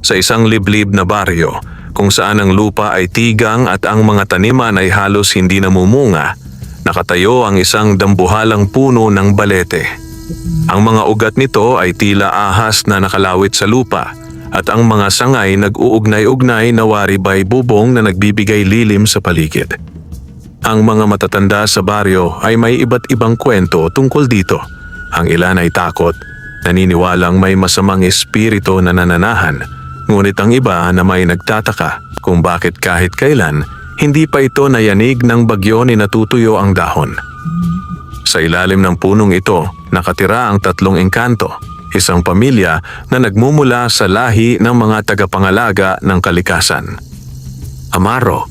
Sa isang liblib na baryo, kung saan ang lupa ay tigang at ang mga taniman ay halos hindi namumunga, nakatayo ang isang dambuhalang puno ng balete. Ang mga ugat nito ay tila ahas na nakalawit sa lupa at ang mga sangay nag-uugnay-ugnay na waribay bubong na nagbibigay lilim sa paligid. Ang mga matatanda sa baryo ay may iba't ibang kwento tungkol dito. Ang ilan ay takot, naniniwalang may masamang espiritu na nananahan, ngunit ang iba na may nagtataka kung bakit kahit kailan hindi pa ito nayanig ng bagyo ni natutuyo ang dahon. Sa ilalim ng punong ito, nakatira ang 3 engkanto, isang pamilya na nagmumula sa lahi ng mga tagapangalaga ng kalikasan. Amaro,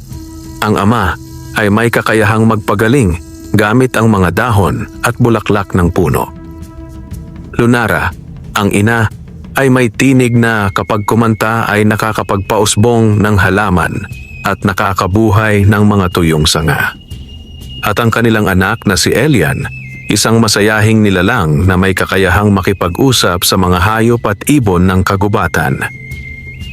ang ama, ay may kakayahang magpagaling gamit ang mga dahon at bulaklak ng puno. Lunara, ang ina, ay may tinig na kapag kumanta ay nakakapagpausbong ng halaman at nakakabuhay ng mga tuyong sanga. At ang kanilang anak na si Elian, isang masayahing nilalang na may kakayahang makipag-usap sa mga hayop at ibon ng kagubatan.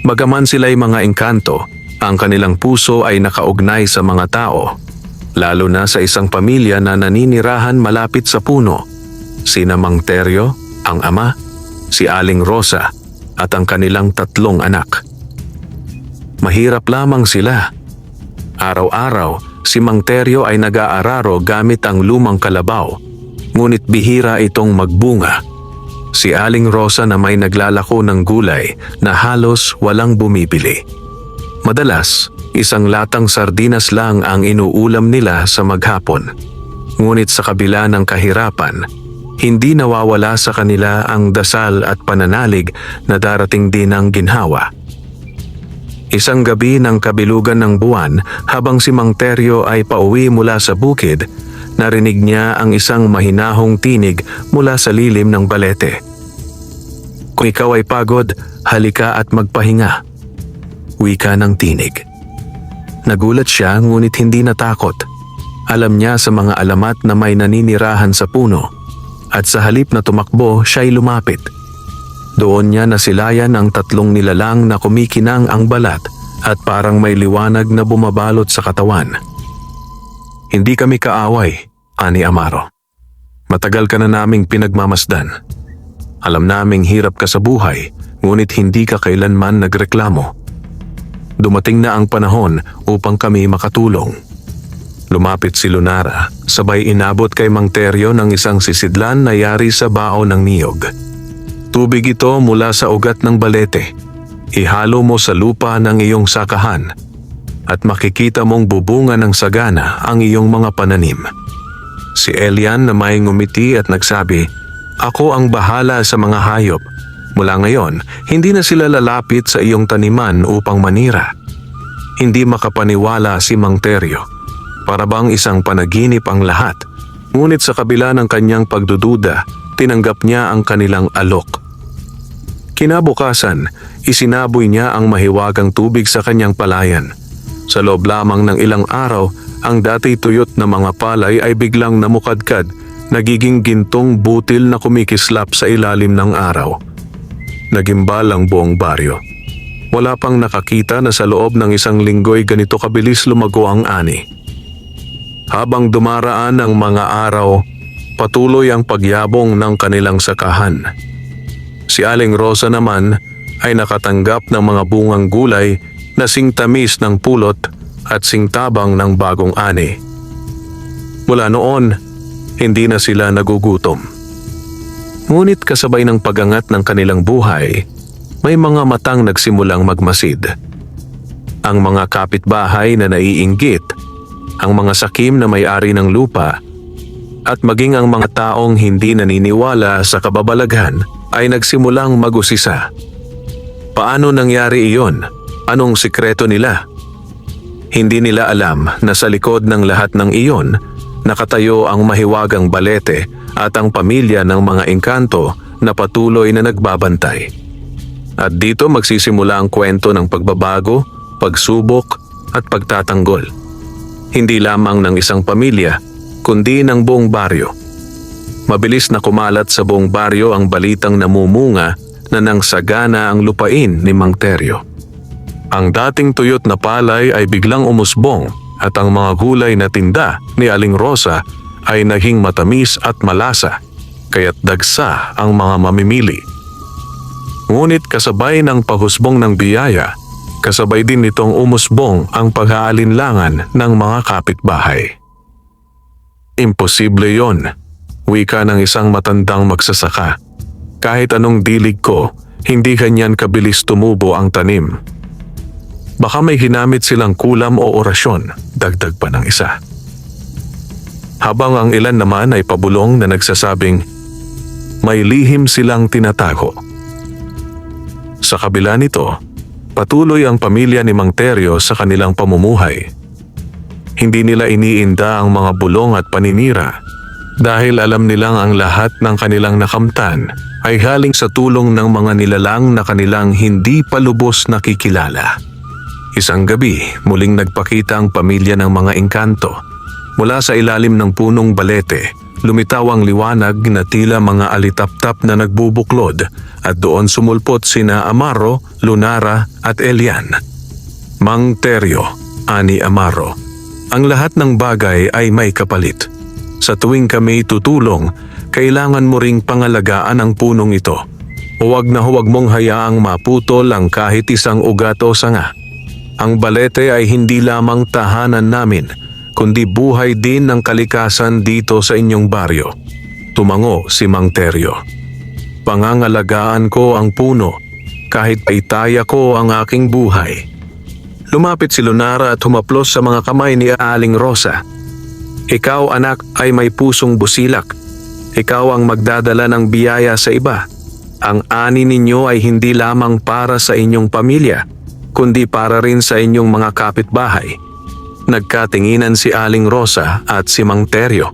Bagaman sila'y mga engkanto, ang kanilang puso ay nakaugnay sa mga tao, lalo na sa isang pamilya na naninirahan malapit sa puno, sina Mang Teryo, ang ama, si Aling Rosa at ang kanilang 3 anak. Mahirap lamang sila. Araw-araw, si Mang Teryo ay nag-aararo gamit ang lumang kalabaw, ngunit bihira itong magbunga. Si Aling Rosa na may naglalako ng gulay na halos walang bumibili. Madalas, isang latang sardinas lang ang inuulam nila sa maghapon. Ngunit sa kabila ng kahirapan, hindi nawawala sa kanila ang dasal at pananalig na darating din ang ginhawa. Isang gabi ng kabilugan ng buwan, habang si Mang Teryo ay pauwi mula sa bukid, narinig niya ang isang mahinahong tinig mula sa lilim ng balete. "Kung ikaw ay pagod, halika at magpahinga," wika ng tinig. Nagulat siya ngunit hindi natakot. Alam niya sa mga alamat na may naninirahan sa puno, at sa halip na tumakbo, siya'y lumapit. Doon niya nasilayan ang 3 nilalang na kumikinang ang balat at parang may liwanag na bumabalot sa katawan. "Hindi kami kaaway," ani Amaro. "Matagal ka na naming pinagmamasdan. Alam naming hirap ka sa buhay, ngunit hindi ka kailanman nagreklamo. Dumating na ang panahon upang kami makatulong." Lumapit si Lunara, sabay inabot kay Mang Teryo ng isang sisidlan na yari sa bao ng niyog. "Tubig ito mula sa ugat ng balete. Ihalo mo sa lupa ng iyong sakahan at makikita mong bubunga ng sagana ang iyong mga pananim." Si Elian na may ngumiti at nagsabi, "Ako ang bahala sa mga hayop. Mula ngayon, hindi na sila lalapit sa iyong taniman upang manira." Hindi makapaniwala si Mang Teryo. Para bang isang panaginip ang lahat, ngunit sa kabila ng kanyang pagdududa, tinanggap niya ang kanilang alok. Kinabukasan, isinaboy niya ang mahiwagang tubig sa kanyang palayan. Sa loob lamang ng ilang araw, ang dati tuyot na mga palay ay biglang namukadkad, nagiging gintong butil na kumikislap sa ilalim ng araw. Nagimbal ang buong baryo. Wala pang nakakita na sa loob ng isang linggo'y ganito kabilis lumago ang ani. Habang dumaraan ang mga araw, patuloy ang pagyabong ng kanilang sakahan. Si Aling Rosa naman ay nakatanggap ng mga bungang gulay na singtamis ng pulot at singtabang ng bagong ani. Mula noon, hindi na sila nagugutom. Ngunit kasabay ng pagangat ng kanilang buhay, may mga matang nagsimulang magmasid. Ang mga kapitbahay na naiinggit, ang mga sakim na may-ari ng lupa, at maging ang mga taong hindi naniniwala sa kababalaghan ay nagsimulang mag-usisa. Paano nangyari iyon? Anong sikreto nila? Hindi nila alam na sa likod ng lahat ng iyon, nakatayo ang mahiwagang balete at ang pamilya ng mga engkanto na patuloy na nagbabantay. At dito magsisimula ang kwento ng pagbabago, pagsubok at pagtatanggol. Hindi lamang ng isang pamilya, kundi ng buong baryo. Mabilis na kumalat sa buong baryo ang balitang namumunga na nangsagana ang lupain ni Mang Teryo. Ang dating tuyot na palay ay biglang umusbong at ang mga gulay na tinda ni Aling Rosa ay naging matamis at malasa, kaya't dagsa ang mga mamimili. Ngunit kasabay ng paghusbong ng biyaya, kasabay din nitong umusbong ang pag-aalinlangan ng mga kapitbahay. Imposible yon, wika ng isang matandang magsasaka. Kahit anong dilig ko, hindi ganyan kabilis tumubo ang tanim. Baka may ginamit silang kulam o orasyon, dagdag pa ng isa. Habang ang ilan naman ay pabulong na nagsasabing may lihim silang tinatago. Sa kabila nito, patuloy ang pamilya ni Mang Teryo sa kanilang pamumuhay. Hindi nila iniinda ang mga bulong at paninira dahil alam nilang ang lahat ng kanilang nakamtan ay galing sa tulong ng mga nilalang na kanilang hindi pa lubos nakikilala. Isang gabi, muling nagpakita ang pamilya ng mga engkanto. Mula sa ilalim ng punong balete, lumitaw ang liwanag na tila mga alitaptap na nagbubuklod at doon sumulpot sina Amaro, Lunara at Elian. Mang Teryo, ani Amaro, ang lahat ng bagay ay may kapalit. Sa tuwing kami tutulong, kailangan mo ring pangalagaan ang punong ito. Huwag na huwag mong hayaang maputol ang kahit isang ugat o sanga. Ang balete ay hindi lamang tahanan namin, kundi buhay din ng kalikasan dito sa inyong baryo. Tumango si Mang Teryo. Pangangalagaan ko ang puno, kahit paitaya ko ang aking buhay. Lumapit si Lunara at humaplos sa mga kamay ni Aling Rosa. Ikaw anak ay may pusong busilak. Ikaw ang magdadala ng biyaya sa iba. Ang ani ninyo ay hindi lamang para sa inyong pamilya, kundi para rin sa inyong mga kapitbahay. Nagkatinginan si Aling Rosa at si Mang Teryo.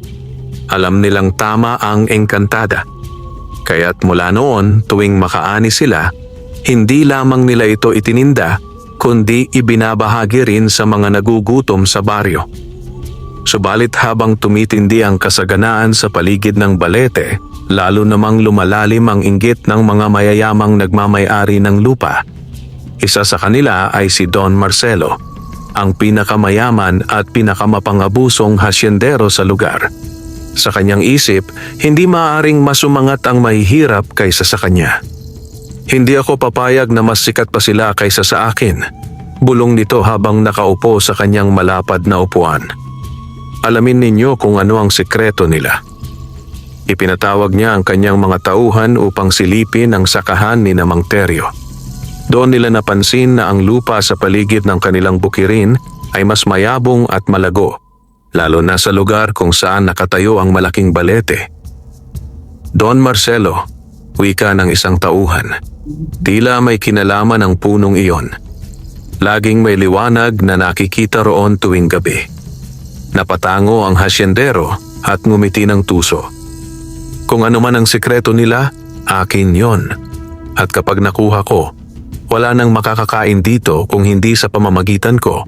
Alam nilang tama ang engkantada. Kaya't mula noon tuwing makaani sila, hindi lamang nila ito itininda, kundi ibinabahagi rin sa mga nagugutom sa baryo. Subalit habang tumitindi ang kasaganaan sa paligid ng balete, lalo namang lumalalim ang inggit ng mga mayayamang nagmamay-ari ng lupa. Isa sa kanila ay si Don Marcelo, ang pinakamayaman at pinakamapangabusong hasyendero sa lugar. Sa kanyang isip, hindi maaaring masumangat ang mahihirap kaysa sa kanya. Hindi ako papayag na mas sikat pa sila kaysa sa akin, bulong nito habang nakaupo sa kanyang malapad na upuan. Alamin ninyo kung ano ang sikreto nila. Ipinatawag niya ang kanyang mga tauhan upang silipin ang sakahan ni Mang Teryo. Doon nila napansin na ang lupa sa paligid ng kanilang bukirin ay mas mayabong at malago, lalo na sa lugar kung saan nakatayo ang malaking balete. Don Marcelo, wika ng isang tauhan, tila may kinalaman ang punong iyon. Laging may liwanag na nakikita roon tuwing gabi. Napatango ang hasyendero at ngumiti ng tuso. Kung ano man ang sikreto nila, akin yon. At kapag nakuha ko, wala nang makakakain dito kung hindi sa pamamagitan ko.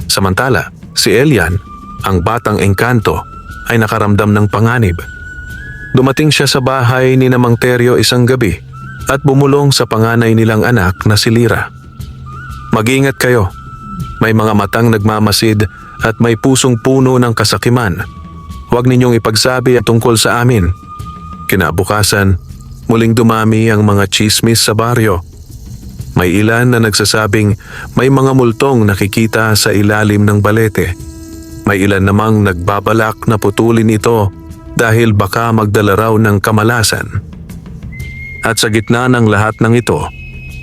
Samantala, si Elian, ang batang engkanto, ay nakaramdam ng panganib. Dumating siya sa bahay ni Mang Teryo isang gabi at bumulong sa panganay nilang anak na si Lira. Mag-ingat kayo. May mga matang nagmamasid at may pusong puno ng kasakiman. Huwag ninyong ipagsabi tungkol sa amin. Kinabukasan, muling dumami ang mga tsismis sa baryo. May ilan na nagsasabing may mga multong nakikita sa ilalim ng balete. May ilan namang nagbabalak na putulin ito dahil baka magdala raw ng kamalasan. At sa gitna ng lahat ng ito,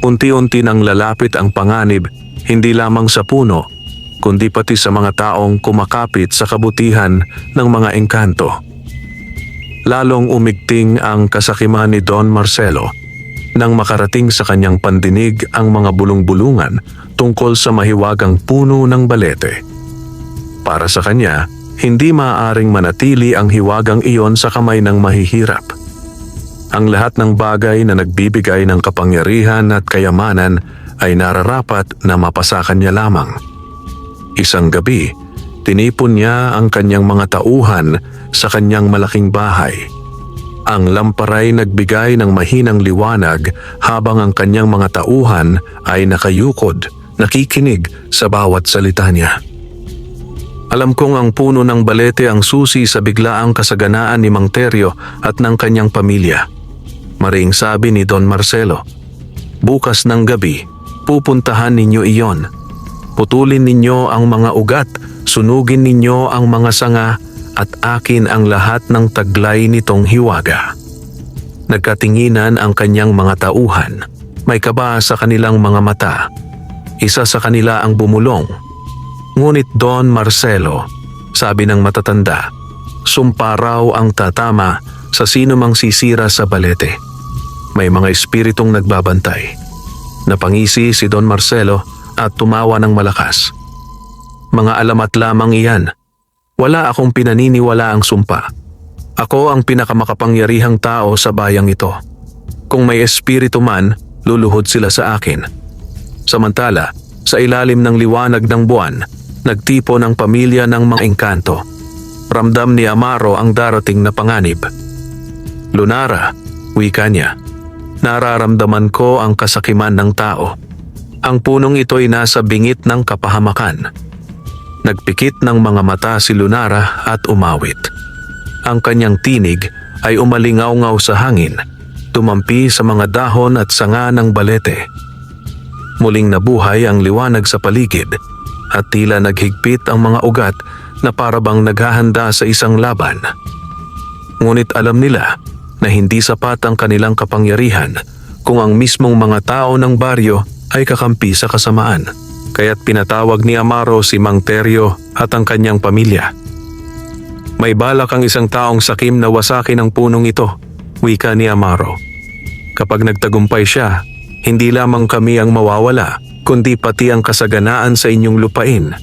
unti-unti nang lalapit ang panganib hindi lamang sa puno, kundi pati sa mga taong kumakapit sa kabutihan ng mga engkanto. Lalong umigting ang kasakiman ni Don Marcelo nang makarating sa kanyang pandinig ang mga bulong-bulungan tungkol sa mahiwagang puno ng balete. Para sa kanya, hindi maaaring manatili ang hiwagang iyon sa kamay ng mahihirap. Ang lahat ng bagay na nagbibigay ng kapangyarihan at kayamanan ay nararapat na mapasakan niya lamang. Isang gabi, tinipon niya ang kanyang mga tauhan sa kanyang malaking bahay. Ang lamparay nagbigay ng mahinang liwanag habang ang kanyang mga tauhan ay nakayukod, nakikinig sa bawat salita niya. Alam kong ang puno ng balete ang susi sa biglaang kasaganaan ni Mang Teryo at ng kanyang pamilya. Maring sabi ni Don Marcelo, bukas ng gabi, pupuntahan ninyo iyon. Putulin ninyo ang mga ugat, sunugin ninyo ang mga sanga, at akin ang lahat ng taglay nitong hiwaga. Nagkatinginan ang kanyang mga tauhan. May kaba sa kanilang mga mata. Isa sa kanila ang bumulong. Ngunit Don Marcelo, sabi ng matatanda, sumpa raw ang tatama sa sino mang sisira sa balete. May mga espiritong nagbabantay. Napangisi si Don Marcelo at tumawa ng malakas. Mga alamat lamang iyan. Wala akong pinaniniwala ang sumpa. Ako ang pinakamakapangyarihang tao sa bayang ito. Kung may espiritu man, luluhod sila sa akin. Samantala, sa ilalim ng liwanag ng buwan, nagtipo ng pamilya ng mga engkanto. Ramdam ni Amaro ang darating na panganib. Lunara, wika niya, nararamdaman ko ang kasakiman ng tao. Ang punong ito'y nasa bingit ng kapahamakan. Nagpikit ng mga mata si Lunara at umawit. Ang kanyang tinig ay umalingaw-ngaw sa hangin, tumampi sa mga dahon at sanga ng balete. Muling nabuhay ang liwanag sa paligid at tila naghigpit ang mga ugat na parabang naghahanda sa isang laban. Ngunit alam nila na hindi sapat ang kanilang kapangyarihan kung ang mismong mga tao ng baryo ay kakampi sa kasamaan. Kaya't pinatawag ni Amaro si Mang Teryo at ang kanyang pamilya. May balak ang isang taong sakim na wasakin ang punong ito, wika ni Amaro. Kapag nagtagumpay siya, hindi lamang kami ang mawawala, kundi pati ang kasaganaan sa inyong lupain.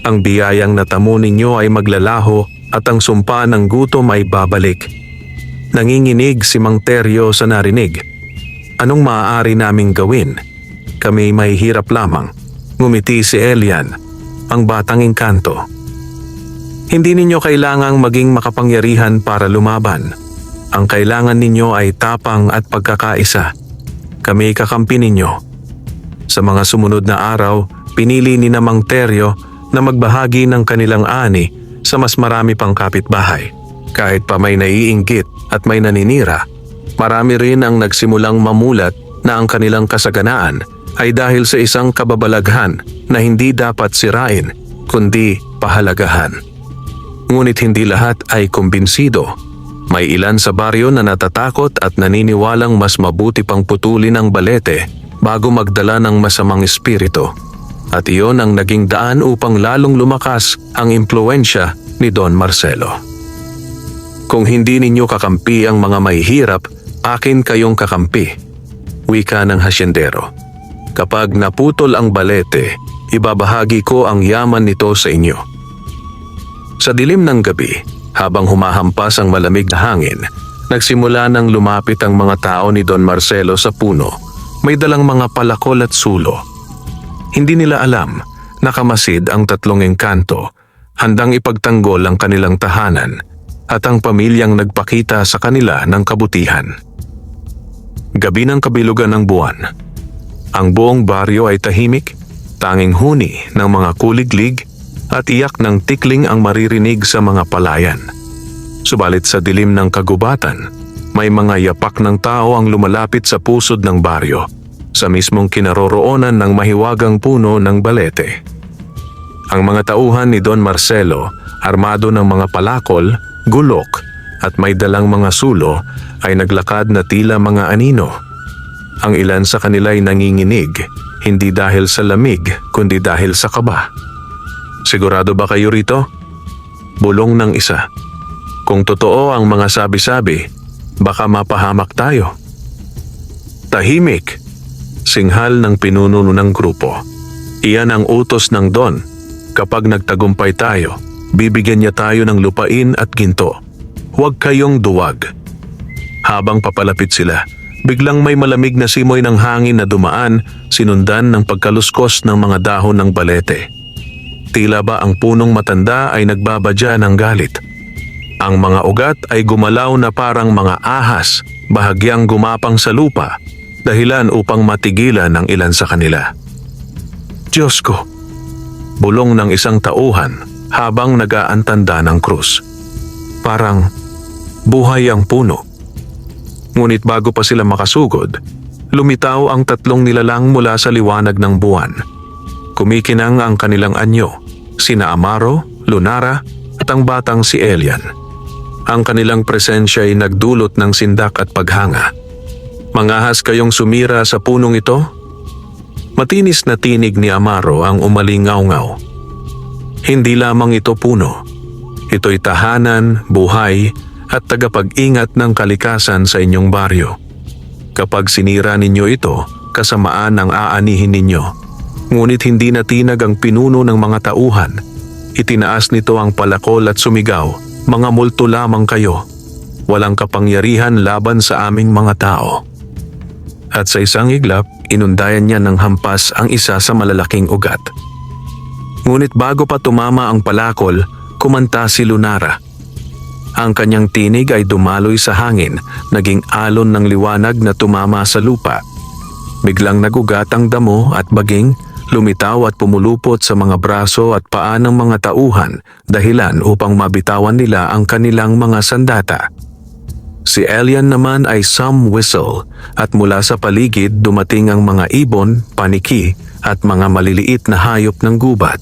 Ang biyayang natamo ninyo ay maglalaho at ang sumpa ng gutom ay babalik. Nanginginig si Mang Teryo sa narinig. Anong maaari naming gawin? Kami may hirap lamang. Ngumiti si Elian, ang batang engkanto. Hindi ninyo kailangang maging makapangyarihan para lumaban. Ang kailangan ninyo ay tapang at pagkakaisa. Kami kakampi ninyo. Sa mga sumunod na araw, pinili ni Mang Teryo na magbahagi ng kanilang ani sa mas marami pang kapitbahay. Kahit pa may naiinggit at may naninira, marami rin ang nagsimulang mamulat na ang kanilang kasaganaan ay dahil sa isang kababalaghan na hindi dapat sirain, kundi pahalagahan. Ngunit hindi lahat ay kumbinsido. May ilan sa baryo na natatakot at naniniwalang mas mabuti pang putulin ang balete bago magdala ng masamang espiritu. At iyon ang naging daan upang lalong lumakas ang impluensya ni Don Marcelo. Kung hindi ninyo kakampi ang mga mahihirap, akin kayong kakampi, wika ng hasyendero. Kapag naputol ang balete, ibabahagi ko ang yaman nito sa inyo. Sa dilim ng gabi, habang humahampas ang malamig na hangin, nagsimula nang lumapit ang mga tao ni Don Marcelo sa puno. May dalang mga palakol at sulo. Hindi nila alam, nakamasid ang tatlong engkanto, handang ipagtanggol ang kanilang tahanan, at ang pamilyang nagpakita sa kanila ng kabutihan. Gabi ng kabilugan ng buwan. Ang buong baryo ay tahimik, tanging huni ng mga kuliglig at iyak ng tikling ang maririnig sa mga palayan. Subalit sa dilim ng kagubatan, may mga yapak ng tao ang lumalapit sa pusod ng baryo, sa mismong kinaroroonan ng mahiwagang puno ng balete. Ang mga tauhan ni Don Marcelo, armado ng mga palakol, gulok at may dalang mga sulo, ay naglakad na tila mga anino. Ang ilan sa kanila ay nanginginig, hindi dahil sa lamig, kundi dahil sa kaba. Sigurado ba kayo rito? Bulong ng isa. Kung totoo ang mga sabi-sabi, baka mapahamak tayo. Tahimik, singhal ng pinuno ng grupo. Iyan ang utos ng Don. Kapag nagtagumpay tayo, bibigyan niya tayo ng lupain at ginto. Huwag kayong duwag. Habang papalapit sila, biglang may malamig na simoy ng hangin na dumaan, sinundan ng pagkaluskos ng mga dahon ng balete. Tila ba ang punong matanda ay nagbabadya ng galit. Ang mga ugat ay gumalaw na parang mga ahas, bahagyang gumapang sa lupa, dahilan upang matigilan ang ilan sa kanila. Diyos ko! Bulong ng isang tauhan habang nag-aantanda ng krus. Parang buhay ang puno. Ngunit bago pa sila makasugod, lumitaw ang tatlong nilalang mula sa liwanag ng buwan. Kumikinang ang kanilang anyo, sina Amaro, Lunara at ang batang si Elian. Ang kanilang presensya ay nagdulot ng sindak at paghanga. Mangahas kayong sumira sa punong ito? Matinis na tinig ni Amaro ang umalingaw-ngaw. Hindi lamang ito puno. Ito'y tahanan, buhay at tagapag-ingat ng kalikasan sa inyong baryo. Kapag sinira ninyo ito, kasamaan ang aanihin ninyo. Ngunit hindi natinag ang pinuno ng mga tauhan. Itinaas nito ang palakol at sumigaw, "Mga multo lamang kayo. Walang kapangyarihan laban sa aming mga tao." At sa isang iglap, inundayan niya ng hampas ang isa sa malalaking ugat. Ngunit bago pa tumama ang palakol, kumanta si Lunara. Ang kanyang tinig ay dumaloy sa hangin, naging alon ng liwanag na tumama sa lupa. Biglang nagugat ang damo at baging, lumitaw at pumulupot sa mga braso at paa ng mga tauhan, dahilan upang mabitawan nila ang kanilang mga sandata. Si Elian naman ay some whistle at mula sa paligid dumating ang mga ibon, paniki at mga maliliit na hayop ng gubat.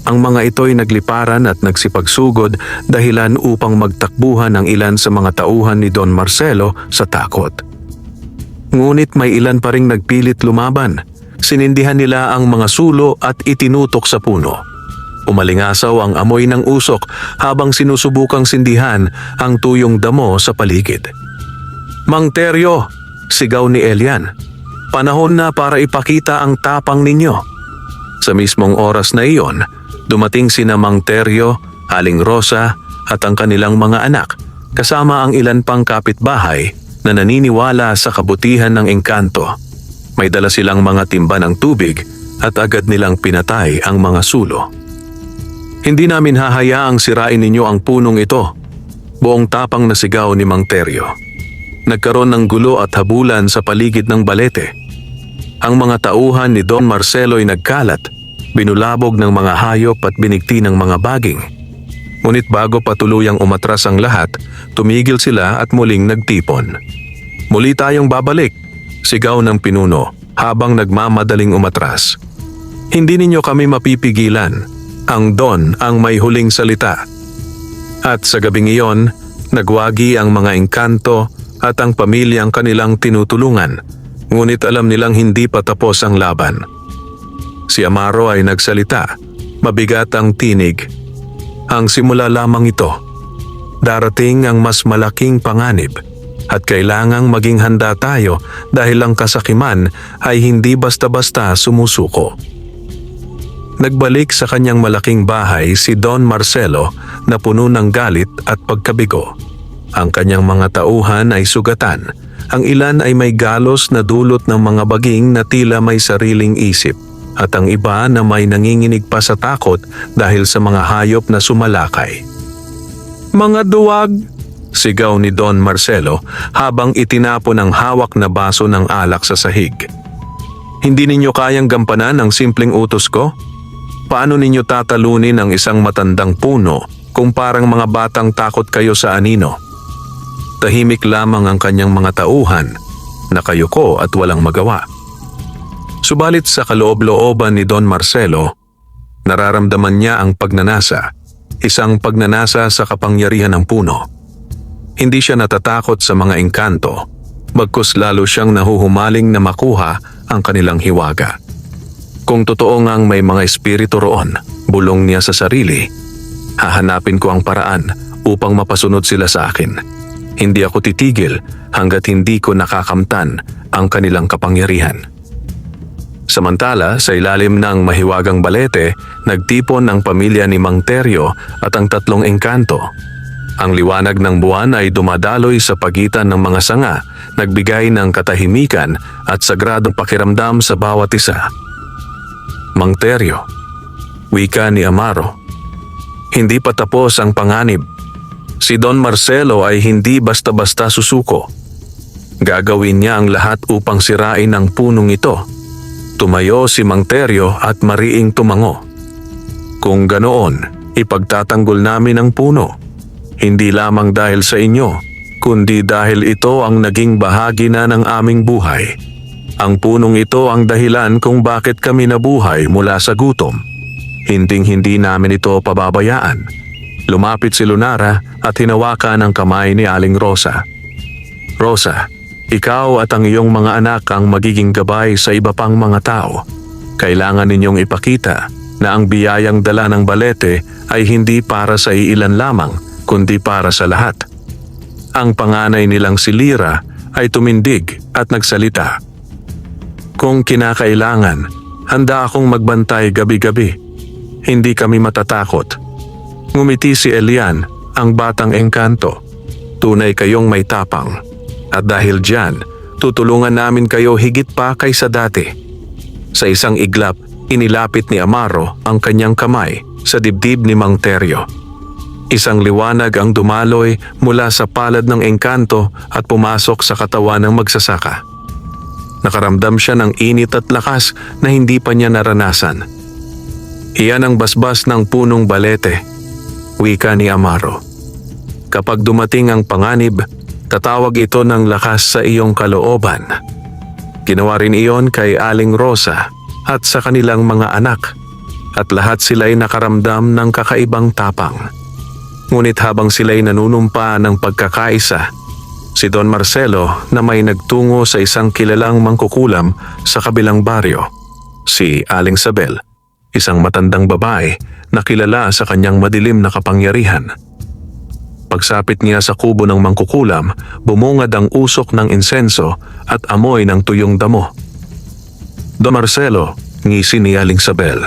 Ang mga ito'y nagliparan at nagsipagsugod dahilan upang magtakbuhan ang ilan sa mga tauhan ni Don Marcelo sa takot. Ngunit may ilan pa ring nagpilit lumaban. Sinindihan nila ang mga sulo at itinutok sa puno. Umalingasaw ang amoy ng usok habang sinusubukang sindihan ang tuyong damo sa paligid. "Mang Teryo!" sigaw ni Elian. "Panahon na para ipakita ang tapang ninyo." Sa mismong oras na iyon, dumating sina Mang Teryo, Aling Rosa at ang kanilang mga anak, kasama ang ilan pang kapitbahay na naniniwala sa kabutihan ng engkanto. May dala silang mga timba ng tubig at agad nilang pinatay ang mga sulo. "Hindi namin hahayaang sirain ninyo ang punong ito," buong tapang na sigaw ni Mang Teryo. Nagkaroon ng gulo at habulan sa paligid ng balete. Ang mga tauhan ni Don Marcelo ay nagkalat, binulabog ng mga hayop at binigti ng mga baging. Ngunit bago pa tuluyang umatras ang lahat, tumigil sila at muling nagtipon. "Muli tayong babalik," sigaw ng pinuno habang nagmamadaling umatras. "Hindi ninyo kami mapipigilan. Ang Don ang may huling salita." At sa gabing iyon, nagwagi ang mga engkanto at ang pamilyang kanilang tinutulungan, ngunit alam nilang hindi pa tapos ang laban. Si Amaro ay nagsalita, mabigat ang tinig. "Ang simula lamang ito. Darating ang mas malaking panganib at kailangang maging handa tayo dahil ang kasakiman ay hindi basta-basta sumusuko." Nagbalik sa kanyang malaking bahay si Don Marcelo na puno ng galit at pagkabigo. Ang kanyang mga tauhan ay sugatan. Ang ilan ay may galos na dulot ng mga baging na tila may sariling isip, at ang iba na may nanginginig pa sa takot dahil sa mga hayop na sumalakay. "Mga duwag!" sigaw ni Don Marcelo habang itinapon ang hawak na baso ng alak sa sahig. "Hindi ninyo kayang gampanan ang simpleng utos ko? Paano ninyo tatalunin ang isang matandang puno kung parang mga batang takot kayo sa anino?" Tahimik lamang ang kanyang mga tauhan, nakayuko at walang magawa. Subalit sa kaloob-looban ni Don Marcelo, nararamdaman niya ang pagnanasa, isang pagnanasa sa kapangyarihan ng puno. Hindi siya natatakot sa mga engkanto, bagkus lalo siyang nahuhumaling na makuha ang kanilang hiwaga. Kung totoo ngang may mga espiritu roon, bulong niya sa sarili, hahanapin ko ang paraan upang mapasunod sila sa akin. Hindi ako titigil hanggat hindi ko nakakamtan ang kanilang kapangyarihan. Samantala, sa ilalim ng mahiwagang balete, nagtipon ang pamilya ni Mang Teryo at ang tatlong engkanto. Ang liwanag ng buwan ay dumadaloy sa pagitan ng mga sanga, nagbigay ng katahimikan at sagradong pakiramdam sa bawat isa. "Mang Teryo," wika ni Amaro, "hindi pa tapos ang panganib. Si Don Marcelo ay hindi basta-basta susuko. Gagawin niya ang lahat upang sirain ang punong ito. Tumayo si Mang Teryo at mariing tumango. Kung ganoon, ipagtatanggol namin ang puno. Hindi lamang dahil sa inyo, kundi dahil ito ang naging bahagi na ng aming buhay. Ang punong ito ang dahilan kung bakit kami nabuhay mula sa gutom. Hinding-hindi namin ito pababayaan. Lumapit si Lunara at hinawakan ang kamay ni Aling Rosa. Rosa, ikaw at ang iyong mga anak ang magiging gabay sa iba pang mga tao. Kailangan ninyong ipakita na ang biyayang dala ng balete ay hindi para sa iilan lamang, kundi para sa lahat. Ang panganay nilang si Lira ay tumindig at nagsalita. Kung kinakailangan, handa akong magbantay gabi-gabi. Hindi kami matatakot. Ngumiti si Elian, ang batang engkanto. Tunay kayong may tapang. At dahil diyan, tutulungan namin kayo higit pa kaysa dati. Sa isang iglap, inilapit ni Amaro ang kanyang kamay sa dibdib ni Mang Teryo. Isang liwanag ang dumaloy mula sa palad ng engkanto at pumasok sa katawan ng magsasaka. Nakaramdam siya ng init at lakas na hindi pa niya naranasan. Iyan ang basbas ng punong balete, wika ni Amaro. Kapag dumating ang panganib, tatawag ito ng lakas sa iyong kalooban. Ginawa rin iyon kay Aling Rosa at sa kanilang mga anak, at lahat sila'y nakaramdam ng kakaibang tapang. Ngunit habang sila'y nanunumpa ng pagkakaisa, si Don Marcelo na may nagtungo sa isang kilalang mangkukulam sa kabilang baryo, si Aling Sabel, isang matandang babae na kilala sa kanyang madilim na kapangyarihan. Pagsapit niya sa kubo ng mangkukulam, bumungad ang usok ng insenso at amoy ng tuyong damo. Don Marcelo, ngisi ni Aling Sabel.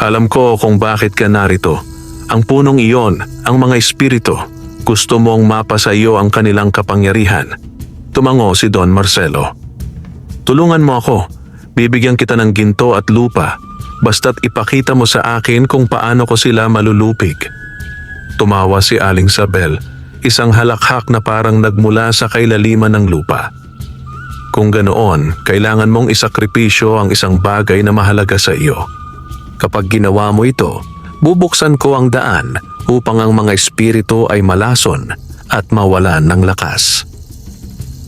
Alam ko kung bakit ka narito. Ang punong iyon, ang mga espiritu, gusto mong mapa sa iyo ang kanilang kapangyarihan. Tumango si Don Marcelo. Tulungan mo ako. Bibigyan kita ng ginto at lupa. Basta't ipakita mo sa akin kung paano ko sila malulupig. Tumawa si Aling Sabel, isang halakhak na parang nagmula sa kailaliman ng lupa. Kung ganoon, kailangan mong isakripisyo ang isang bagay na mahalaga sa iyo. Kapag ginawa mo ito, bubuksan ko ang daan upang ang mga espiritu ay malason at mawalan ng lakas.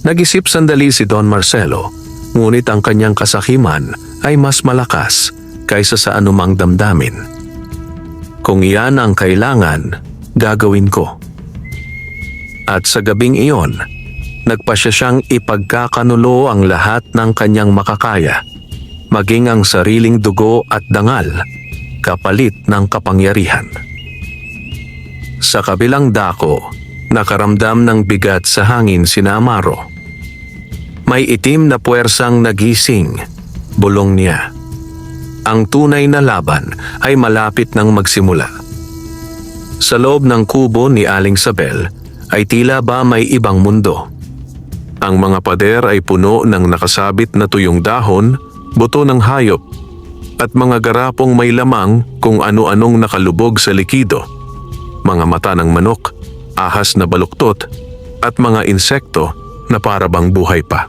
Nag-isip sandali si Don Marcelo, ngunit ang kanyang kasakiman ay mas malakas kaysa sa anumang damdamin. Kung iyan ang kailangan, gagawin ko. At sa gabing iyon, nagpasya siyang ipagkakanulo ang lahat ng kanyang makakaya, maging ang sariling dugo at dangal, kapalit ng kapangyarihan. Sa kabilang dako, nakaramdam ng bigat sa hangin si Amaro. May itim na puwersang nagising, bulong niya. Ang tunay na laban ay malapit nang magsimula. Sa loob ng kubo ni Aling Sabel ay tila ba may ibang mundo. Ang mga pader ay puno ng nakasabit na tuyong dahon, buto ng hayop, at mga garapong may lamang kung ano-anong nakalubog sa likido. Mga mata ng manok, ahas na baluktot, at mga insekto na parabang buhay pa.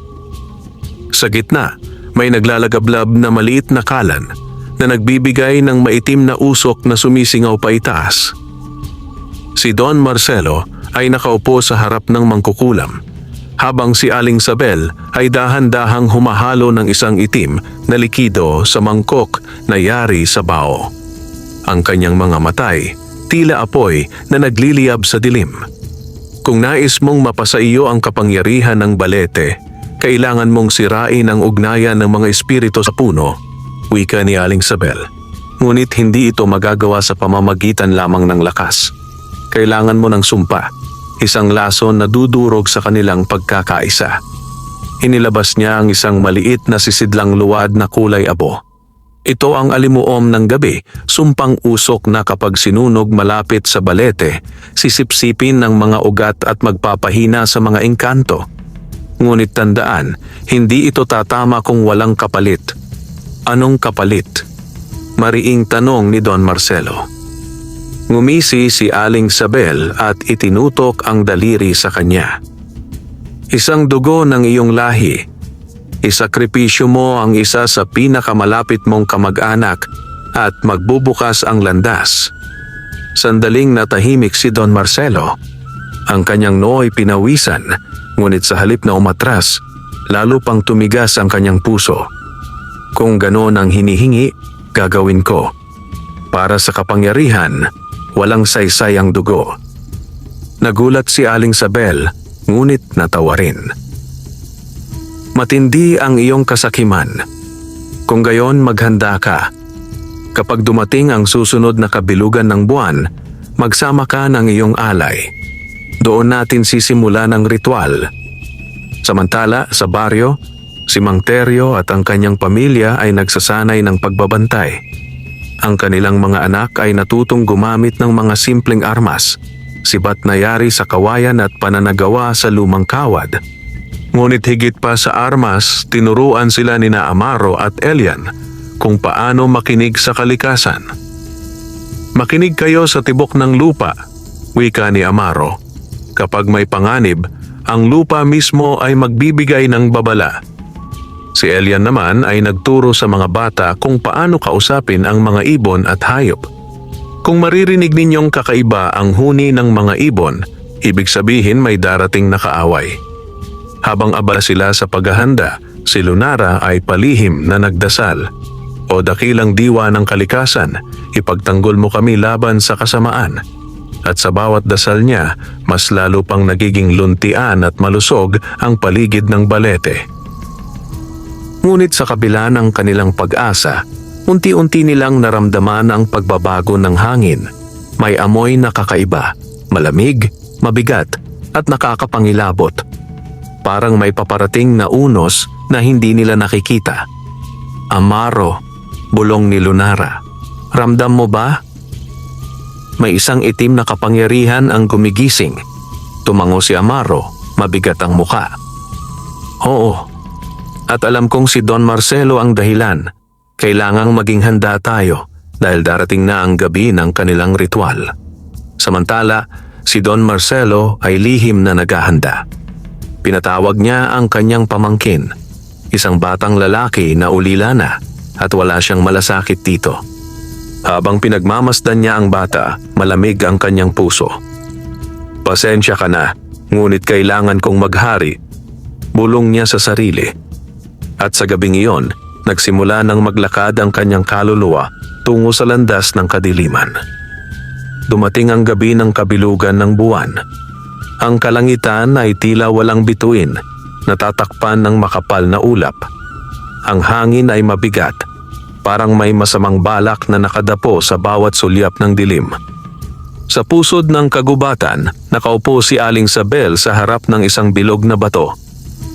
Sa gitna, may naglalagablab na maliit na kalan na nagbibigay ng maitim na usok na sumisingaw pa itaas. Si Don Marcelo ay nakaupo sa harap ng mangkukulam, habang si Aling Sabel ay dahan-dahang humahalo ng isang itim na likido sa mangkok na yari sa bao. Ang kanyang mga matay, tila apoy na nagliliyab sa dilim. Kung nais mong mapasa iyo ang kapangyarihan ng balete, kailangan mong sirain ang ugnayan ng mga espiritu sa puno, wika ni Aling Sabel. Ngunit hindi ito magagawa sa pamamagitan lamang ng lakas. Kailangan mo ng sumpa, isang lason na dudurog sa kanilang pagkakaisa. Inilabas niya ang isang maliit na sisidlang luwad na kulay abo. Ito ang alimuom ng gabi, sumpang usok na kapag sinunog malapit sa balete, sisipsipin ng mga ugat at magpapahina sa mga engkanto. Ngunit tandaan, hindi ito tatama kung walang kapalit. Anong kapalit? Mariing tanong ni Don Marcelo. Ngumisi si Aling Sabel at itinutok ang daliri sa kanya. Isang dugo ng iyong lahi. Isakripisyo mo ang isa sa pinakamalapit mong kamag-anak at magbubukas ang landas. Sandaling natahimik si Don Marcelo. Ang kanyang noo'y pinawisan, ngunit sa halip na umatras, lalo pang tumigas ang kanyang puso. Kung gano'n ang hinihingi, gagawin ko. Para sa kapangyarihan, walang saysay ang dugo. Nagulat si Aling Sabel, ngunit natawa rin. Matindi ang iyong kasakiman. Kung gayon, maghanda ka. Kapag dumating ang susunod na kabilugan ng buwan, magsama ka ng iyong alay. Doon natin sisimula ng ritual. Samantala, sa baryo, si Mang Teryo at ang kanyang pamilya ay nagsasanay ng pagbabantay. Ang kanilang mga anak ay natutong gumamit ng mga simpleng armas, sibat na yari sa kawayan at pananagawa sa lumang kawad. Ngunit higit pa sa armas, tinuruan sila nina Amaro at Elian kung paano makinig sa kalikasan. Makinig kayo sa tibok ng lupa, wika ni Amaro. Kapag may panganib, ang lupa mismo ay magbibigay ng babala. Si Elian naman ay nagturo sa mga bata kung paano kausapin ang mga ibon at hayop. Kung maririnig ninyong kakaiba ang huni ng mga ibon, ibig sabihin may darating na kaaway. Habang abala sila sa paghahanda, si Lunara ay palihim na nagdasal. O dakilang diwa ng kalikasan, ipagtanggol mo kami laban sa kasamaan. At sa bawat dasal niya, mas lalo pang nagiging luntian at malusog ang paligid ng balete. Ngunit sa kabila ng kanilang pag-asa, unti-unti nilang naramdaman ang pagbabago ng hangin. May amoy na kakaiba, malamig, mabigat, at nakakapangilabot. Parang may paparating na unos na hindi nila nakikita. Amaro, bulong ni Lunara. Ramdam mo ba? May isang itim na kapangyarihan ang gumigising. Tumango si Amaro, mabigat ang muka. Oo. At alam kong si Don Marcelo ang dahilan. Kailangang maging handa tayo dahil darating na ang gabi ng kanilang ritual. Samantala, si Don Marcelo ay lihim na naghahanda. Pinatawag niya ang kanyang pamangkin, isang batang lalaki na ulila na at wala siyang malasakit dito. Habang pinagmamasdan niya ang bata, malamig ang kanyang puso. Pasensya ka na, ngunit kailangan kong maghari, bulong niya sa sarili. At sa gabing iyon, nagsimula ng maglakad ang kanyang kaluluwa tungo sa landas ng kadiliman. Dumating ang gabi ng kabilugan ng buwan. Ang kalangitan ay tila walang bituin, natatakpan ng makapal na ulap. Ang hangin ay mabigat, parang may masamang balak na nakadapo sa bawat sulyap ng dilim. Sa pusod ng kagubatan, nakaupo si Aling Sabel sa harap ng isang bilog na bato.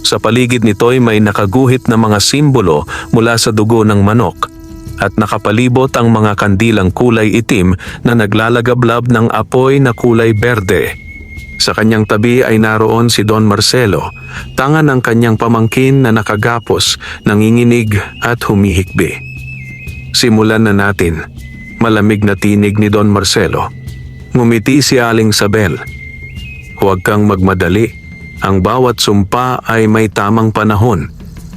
Sa paligid nito'y may nakaguhit na mga simbolo mula sa dugo ng manok at nakapalibot ang mga kandilang kulay itim na naglalagablab ng apoy na kulay berde. Sa kanyang tabi ay naroon si Don Marcelo, tanga ng kanyang pamangkin na nakagapos, nanginginig at humihikbi. Simulan na natin, malamig na tinig ni Don Marcelo. Ngumiti si Aling Sabel. Huwag kang magmadali, ang bawat sumpa ay may tamang panahon.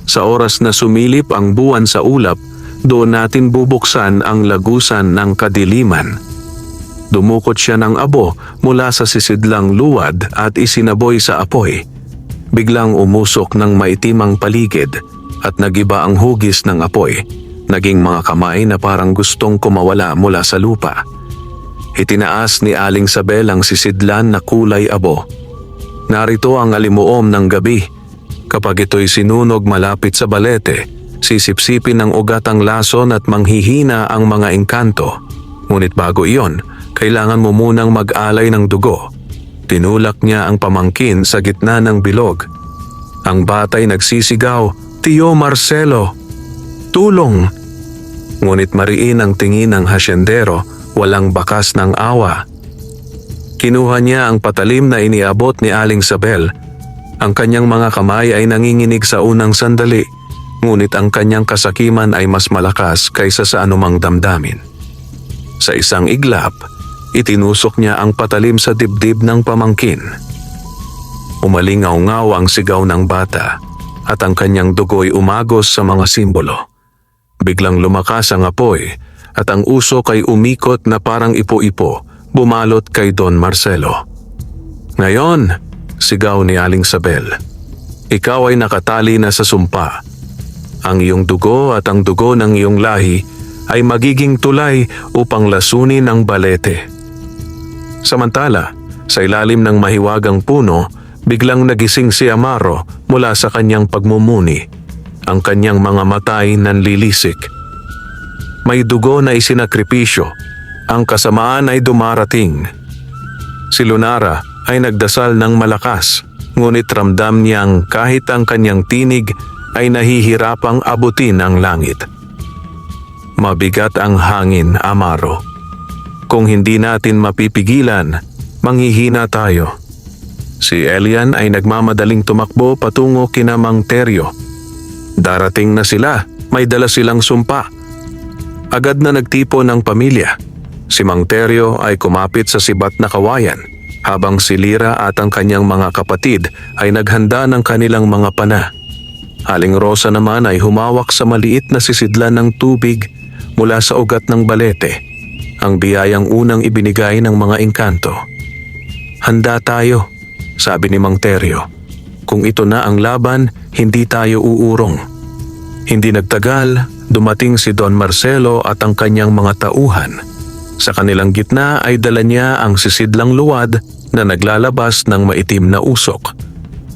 Sa oras na sumilip ang buwan sa ulap, doon natin bubuksan ang lagusan ng kadiliman. Dumukot siya ng abo mula sa sisidlang luwad at isinaboy sa apoy. Biglang umusok ng maitimang paligid at nagiba ang hugis ng apoy. Naging mga kamay na parang gustong kumawala mula sa lupa. Itinaas ni Aling Sabel ang sisidlan na kulay abo. Narito ang alimuom ng gabi. Kapag ito'y sinunog malapit sa balete, sisipsipin ng ugat ang lason at manghihina ang mga engkanto. Ngunit bago iyon, kailangan mo munang mag-alay ng dugo. Tinulak niya ang pamangkin sa gitna ng bilog. Ang batay nagsisigaw, "Tio Marcelo! Tulong!" Ngunit mariin ang tingin ng hasyendero, walang bakas ng awa. Kinuha niya ang patalim na iniabot ni Aling Sabel. Ang kanyang mga kamay ay nanginginig sa unang sandali, ngunit ang kanyang kasakiman ay mas malakas kaysa sa anumang damdamin. Sa isang iglap, itinusok niya ang patalim sa dibdib ng pamangkin. Umalingaw-ngaw ang sigaw ng bata at ang kanyang dugo'y umagos sa mga simbolo. Biglang lumakas ang apoy at ang usok ay umikot na parang ipo-ipo, bumalot kay Don Marcelo. "Ngayon," sigaw ni Aling Sabel, "ikaw ay nakatali na sa sumpa. Ang iyong dugo at ang dugo ng iyong lahi ay magiging tulay upang lasunin ang balete." Samantala, sa ilalim ng mahiwagang puno, biglang nagising si Amaro mula sa kanyang pagmumuni. Ang kanyang mga matay nanlilisik. May dugo na isinakripisyo. Ang kasamaan ay dumarating. Si Lunara ay nagdasal ng malakas, ngunit ramdam niyang kahit ang kanyang tinig ay nahihirapang abutin ang langit. Mabigat ang hangin, Amaro. Kung hindi natin mapipigilan, manghihina tayo. Si Elian ay nagmamadaling tumakbo patungo kina Mang Teryo. Darating na sila, may dala silang sumpa. Agad na nagtipo ng pamilya. Si Mang Teryo ay kumapit sa sibat na kawayan, habang si Lira at ang kanyang mga kapatid ay naghanda ng kanilang mga pana. Aling Rosa naman ay humawak sa maliit na sisidlan ng tubig mula sa ugat ng balete, ang biyayang unang ibinigay ng mga engkanto. "Handa tayo," sabi ni Mang Teryo. "Kung ito na ang laban, hindi tayo uurong." Hindi nagtagal, dumating si Don Marcelo at ang kanyang mga tauhan. Sa kanilang gitna ay dala niya ang sisidlang luwad na naglalabas ng maitim na usok.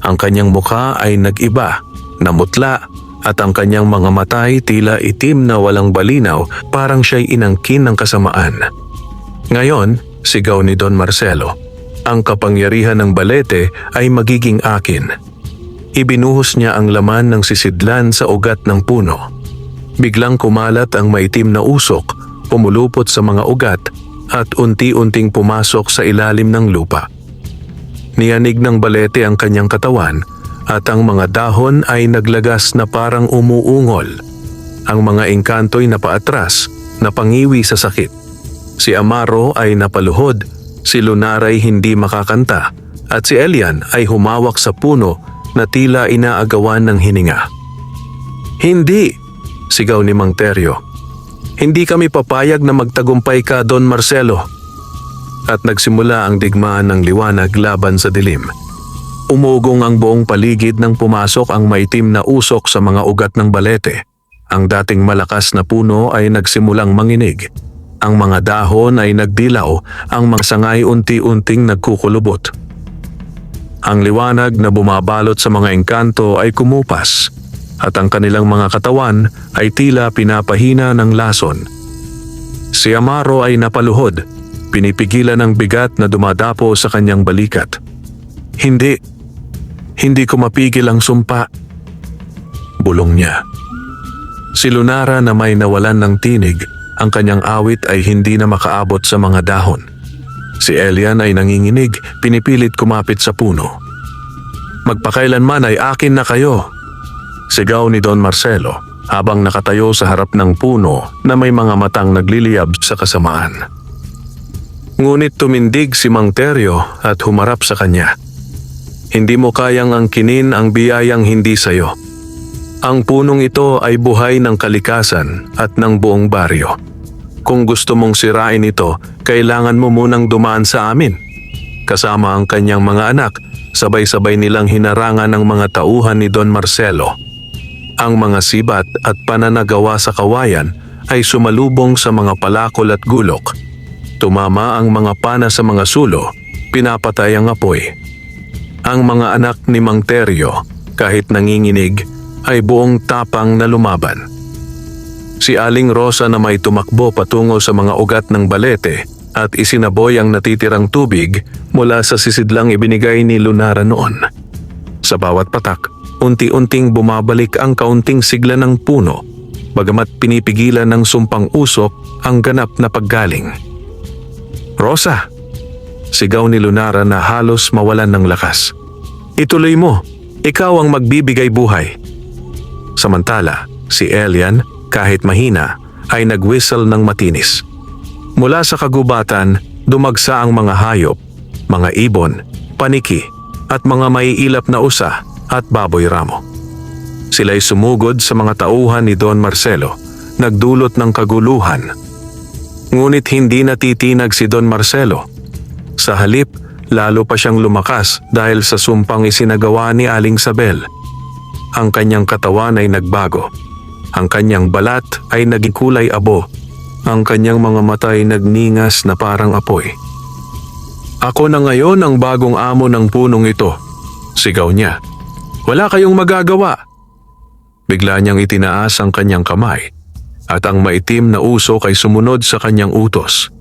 Ang kanyang mukha ay nag-iba, namutla, at ang kanyang mga matay tila itim na walang balinaw, parang siya'y inangkin ng kasamaan. "Ngayon," sigaw ni Don Marcelo, "ang kapangyarihan ng balete ay magiging akin." Ibinuhos niya ang laman ng sisidlan sa ugat ng puno. Biglang kumalat ang maitim na usok, pumulupot sa mga ugat at unti-unting pumasok sa ilalim ng lupa. Niyanig ng balete ang kanyang katawan at ang mga dahon ay naglagas na parang umuungol. Ang mga engkanto'y napaatras, napangiwi sa sakit. Si Amaro ay napaluhod, si Lunara'y hindi makakanta, at si Elian ay humawak sa puno na tila inaagawan ng hininga. "Hindi!" sigaw ni Mang Teryo. "Hindi kami papayag na magtagumpay ka, Don Marcelo." At nagsimula ang digmaan ng liwanag laban sa dilim. Umugong ang buong paligid nang pumasok ang maitim na usok sa mga ugat ng balete. Ang dating malakas na puno ay nagsimulang manginig. Ang mga dahon ay nagdilaw, ang mga sangay unti-unting nagkukulubot. Ang liwanag na bumabalot sa mga engkanto ay kumupas at ang kanilang mga katawan ay tila pinapahina ng lason. Si Amaro ay napaluhod, pinipigilan ang bigat na dumadapo sa kanyang balikat. Hindi ko mapigil ang sumpa," bulong niya. Si Lunara na may nawalan ng tinig, ang kanyang awit ay hindi na makaabot sa mga dahon. Si Elian ay nanginginig, pinipilit kumapit sa puno. "Magpakailanman ay akin na kayo," sigaw ni Don Marcelo habang nakatayo sa harap ng puno na may mga matang nagliliyab sa kasamaan. Ngunit tumindig si Mang Teryo at humarap sa kanya. "Hindi mo kayang angkinin ang biyayang hindi sayo. Ang punong ito ay buhay ng kalikasan at ng buong baryo. Kung gusto mong sirain ito, kailangan mo munang dumaan sa amin." Kasama ang kanyang mga anak, sabay-sabay nilang hinarangan ang mga tauhan ni Don Marcelo. Ang mga sibat at pananagawa sa kawayan ay sumalubong sa mga palakol at gulok. Tumama ang mga pana sa mga sulo, pinapatay ang apoy. Ang mga anak ni Mang Teryo, kahit nanginginig, ay buong tapang na lumaban. Si Aling Rosa na may tumakbo patungo sa mga ugat ng balete at isinaboy ang natitirang tubig mula sa sisidlang ibinigay ni Lunara noon. Sa bawat patak, unti-unting bumabalik ang kaunting sigla ng puno, bagamat pinipigilan ng sumpang usok ang ganap na paggaling. "Rosa!" sigaw ni Lunara na halos mawalan ng lakas. "Ituloy mo, ikaw ang magbibigay buhay." Samantala, si Elian, kahit mahina, ay nag-whistle ng matinis. Mula sa kagubatan, dumagsa ang mga hayop, mga ibon, paniki, at mga maiilap na usa at baboy ramo. Sila'y sumugod sa mga tauhan ni Don Marcelo, nagdulot ng kaguluhan. Ngunit hindi natitinag si Don Marcelo. Sa halip, lalo pa siyang lumakas dahil sa sumpang isinagawa ni Aling Sabel. Ang kanyang katawan ay nagbago. Ang kanyang balat ay naging kulay abo. Ang kanyang mga mata ay nagningas na parang apoy. "Ako na ngayon ang bagong amo ng punong ito," sigaw niya. "Wala kayong magagawa." Bigla niyang itinaas ang kanyang kamay at ang maitim na usok ay sumunod sa kanyang utos.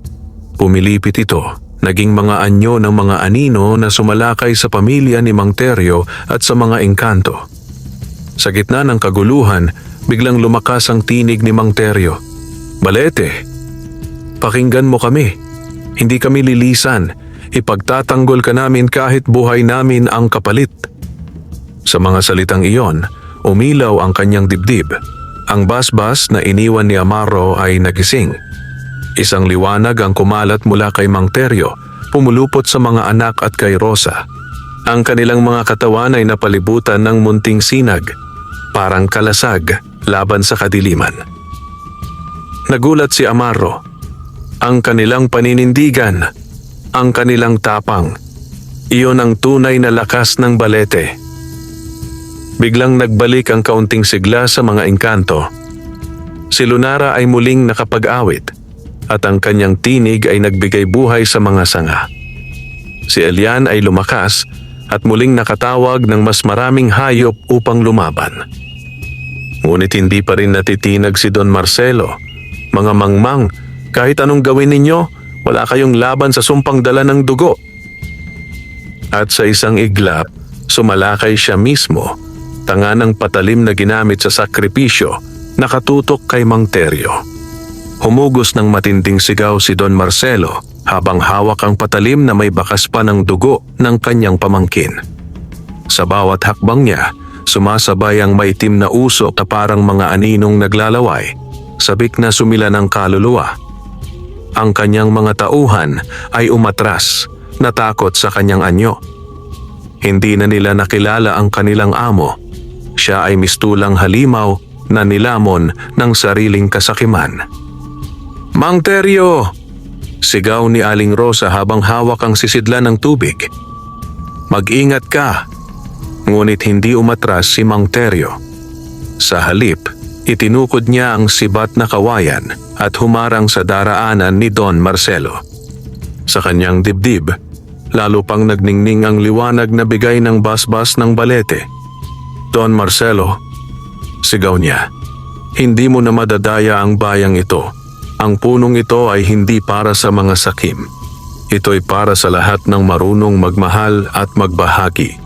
Pumilipit ito, naging mga anyo ng mga anino na sumalakay sa pamilya ni Mang Teryo at sa mga engkanto. Sa gitna ng kaguluhan, biglang lumakas ang tinig ni Mang Teryo. "Balete, pakinggan mo kami. Hindi kami lilisan. Ipagtatanggol ka namin kahit buhay namin ang kapalit." Sa mga salitang iyon, umilaw ang kanyang dibdib. Ang basbas na iniwan ni Amaro ay nagising. Isang liwanag ang kumalat mula kay Mang Teryo, pumulupot sa mga anak at kay Rosa. Ang kanilang mga katawan ay napalibutan ng munting sinag, parang kalasag laban sa kadiliman. Nagulat si Amaro. Ang kanilang paninindigan, ang kanilang tapang, iyon ang tunay na lakas ng Balete. Biglang nagbalik ang kaunting sigla sa mga engkanto. Si Lunara ay muling nakapag-awit at ang kanyang tinig ay nagbigay buhay sa mga sanga. Si Elian ay lumakas at muling nakatawag ng mas maraming hayop upang lumaban. Ngunit hindi pa rin natitinag si Don Marcelo. "Mga mangmang, kahit anong gawin ninyo, wala kayong laban sa sumpang dala ng dugo." At sa isang iglap, sumalakay siya mismo, tanga ng patalim na ginamit sa sakripisyo, nakatutok kay Mang Teryo. Humugos ng matinding sigaw si Don Marcelo habang hawak ang patalim na may bakas pa ng dugo ng kanyang pamangkin. Sa bawat hakbang niya, sumasabay ang maitim na usok na parang mga aninong naglalaway, sabik na sumila ng kaluluwa. Ang kanyang mga tauhan ay umatras, natakot sa kanyang anyo. Hindi na nila nakilala ang kanilang amo. Siya ay mistulang halimaw na nilamon ng sariling kasakiman. "Mang Teryo!" sigaw ni Aling Rosa habang hawak ang sisidlan ng tubig. "Mag-ingat ka!" Ngunit hindi umatras si Mang Teryo. Sa halip, itinukod niya ang sibat na kawayan at humarang sa daraanan ni Don Marcelo. Sa kanyang dibdib, lalo pang nagningning ang liwanag na bigay ng basbas ng Balete. "Don Marcelo," sigaw niya, "hindi mo na madadaya ang bayang ito. Ang punong ito ay hindi para sa mga sakim. Ito'y para sa lahat ng marunong magmahal at magbahagi."